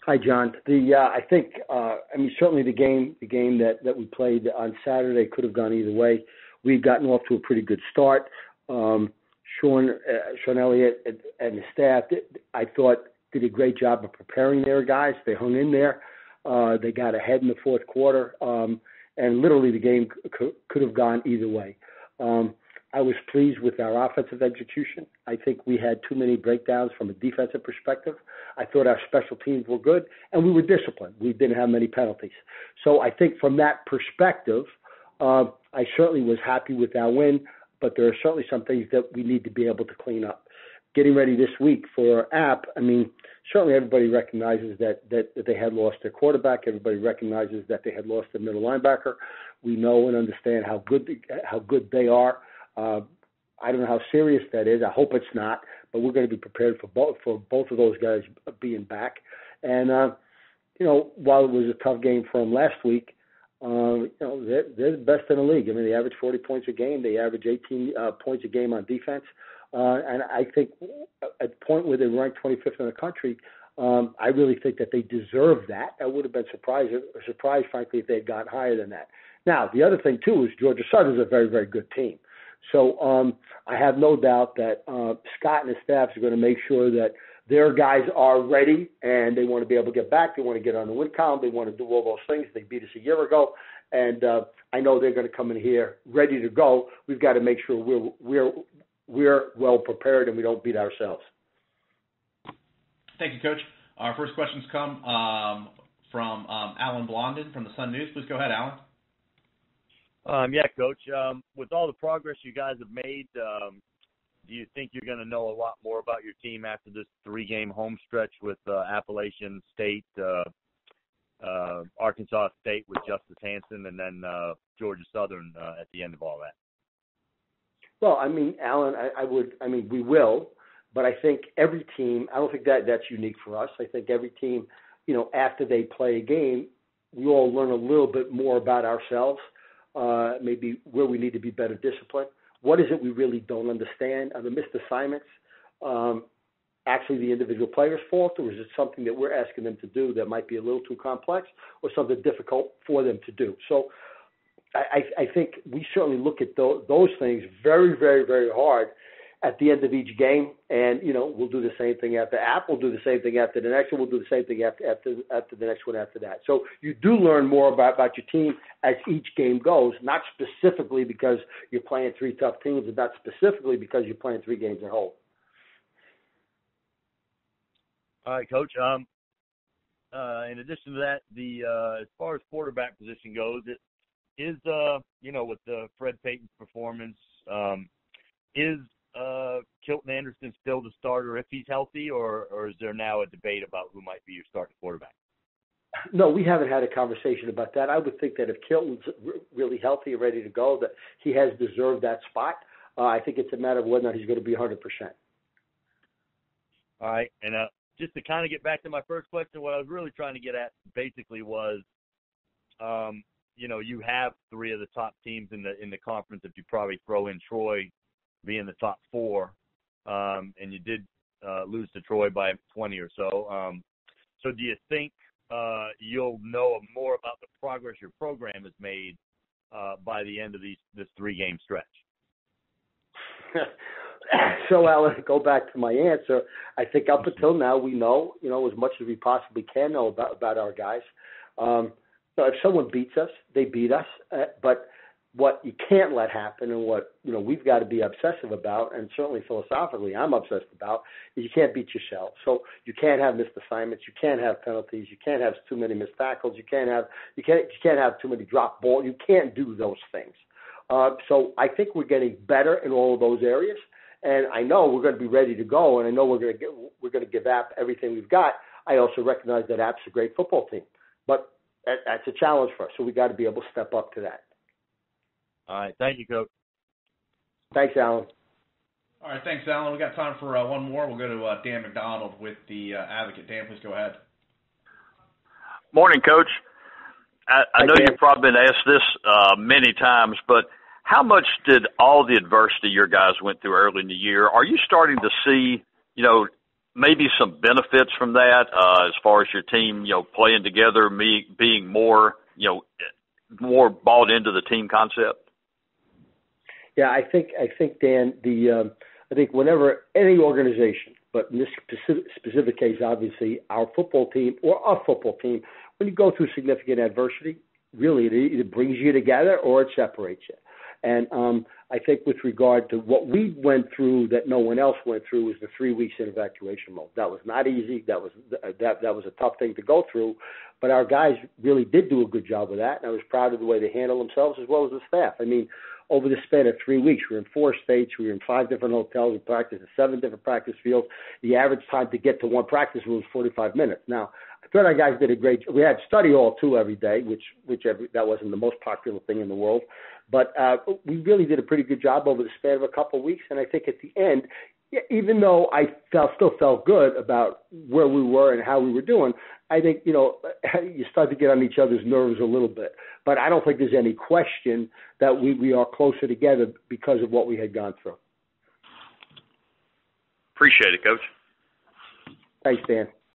Hi, John. I think certainly the game that we played on Saturday could have gone either way. We've gotten off to a pretty good start. Sean Elliott and the staff, I thought, did a great job of preparing their guys. They hung in there. They got ahead in the fourth quarter, and literally the game could have gone either way. I was pleased with our offensive execution. I think we had too many breakdowns from a defensive perspective. I thought our special teams were good, and we were disciplined. We didn't have many penalties. So I think from that perspective, I certainly was happy with our win, but there are certainly some things that we need to be able to clean up. Getting ready this week for App, certainly everybody recognizes that they had lost their quarterback. Everybody recognizes that they had lost their middle linebacker. We know and understand how good they are. I don't know how serious that is. I hope it's not, but we're going to be prepared for both of those guys being back. And while it was a tough game for them last week, they're the best in the league. They average 40 points a game. They average 18 points a game on defense. And I think at the point where they ranked 25th in the country, I really think that they deserve that. I would have been surprised, frankly, if they had gone higher than that. Now, the other thing, too, is Georgia Southern's a very, very good team. So I have no doubt that Scott and his staff are going to make sure that their guys are ready and they want to be able to get back. They want to get on the win column. They want to do all those things. They beat us a year ago. And I know they're going to come in here ready to go. We've got to make sure we're well prepared and we don't beat ourselves. Thank you, Coach. Our first questions come from Alan Blondin from the Sun News. Please go ahead, Alan. Yeah, Coach. With all the progress you guys have made, do you think you're going to know a lot more about your team after this 3-game home stretch with Appalachian State, Arkansas State with Justice Hansen, and then Georgia Southern at the end of all that? Well, Alan, we will, but I think every team, I don't think that's unique for us. I think every team, after they play a game, we all learn a little bit more about ourselves, maybe where we need to be better disciplined. What is it we really don't understand? Are the missed assignments actually the individual player's fault, or is it something that we're asking them to do that might be a little too complex or something difficult for them to do? So I think we certainly look at those things very, very, very hard at the end of each game, and we'll do the same thing after App. We'll do the same thing after the next one. We'll do the same thing after the next one after that. So you do learn more about your team as each game goes, not specifically because you're playing 3 tough teams, and not specifically because you're playing 3 games at home. All right, Coach. In addition to that, as far as quarterback position goes, it is with the Fred Payton's performance, is Kilton Anderson still the starter if he's healthy, or is there now a debate about who might be your starting quarterback? No, we haven't had a conversation about that. I would think that if Kilton's really healthy and ready to go, that he has deserved that spot. I think it's a matter of whether or not he's going to be 100%. All right, and just to kind of get back to my first question, what I was really trying to get at basically was, you have 3 of the top teams in the conference. If you probably throw in Troy being the top 4, and you did lose to Troy by 20 or so. So do you think you'll know more about the progress your program has made by the end of this 3-game stretch? So, Alan, go back to my answer. I think up until now we know, as much as we possibly can know about our guys. If someone beats us, they beat us. But what you can't let happen, and what we've got to be obsessive about, and certainly philosophically I'm obsessed about, is you can't beat yourself. So you can't have missed assignments, you can't have penalties, you can't have too many missed tackles, you can't have too many drop balls. You can't do those things. So I think we're getting better in all of those areas, and I know we're going to be ready to go, and I know we're going to give App everything we've got. I also recognize that App's a great football team, but that's a challenge for us. So we got to be able to step up to that. All right. Thank you, Coach. Thanks, Alan. All right. Thanks, Alan. We got time for one more. We'll go to Dan McDonald with the Advocate. Dan, please go ahead. Morning, Coach. I know you've probably been asked this many times, but how much did all the adversity your guys went through early in the year, are you starting to see, maybe some benefits from that as far as your team, playing together, being more, more bought into the team concept? Yeah, I think Dan, I think whenever any organization, but in this specific case, obviously our football team or a football team, when you go through significant adversity, really it either brings you together or it separates you. And I think with regard to what we went through that no one else went through was the 3 weeks in evacuation mode. That was not easy. That was a tough thing to go through. But our guys really did do a good job of that, and I was proud of the way they handled themselves as well as the staff. I mean, over the span of 3 weeks, we were in 4 states. We were in 5 different hotels. We practiced at 7 different practice fields. The average time to get to one practice was 45 minutes. Now, I thought our guys did a great job. We had study hall, too, every day, that wasn't the most popular thing in the world. But we really did a pretty good job over the span of a couple of weeks. And I think at the end, even though I still felt good about where we were and how we were doing, I think, you start to get on each other's nerves a little bit. But I don't think there's any question that we are closer together because of what we had gone through. Appreciate it, Coach. Thanks, Dan.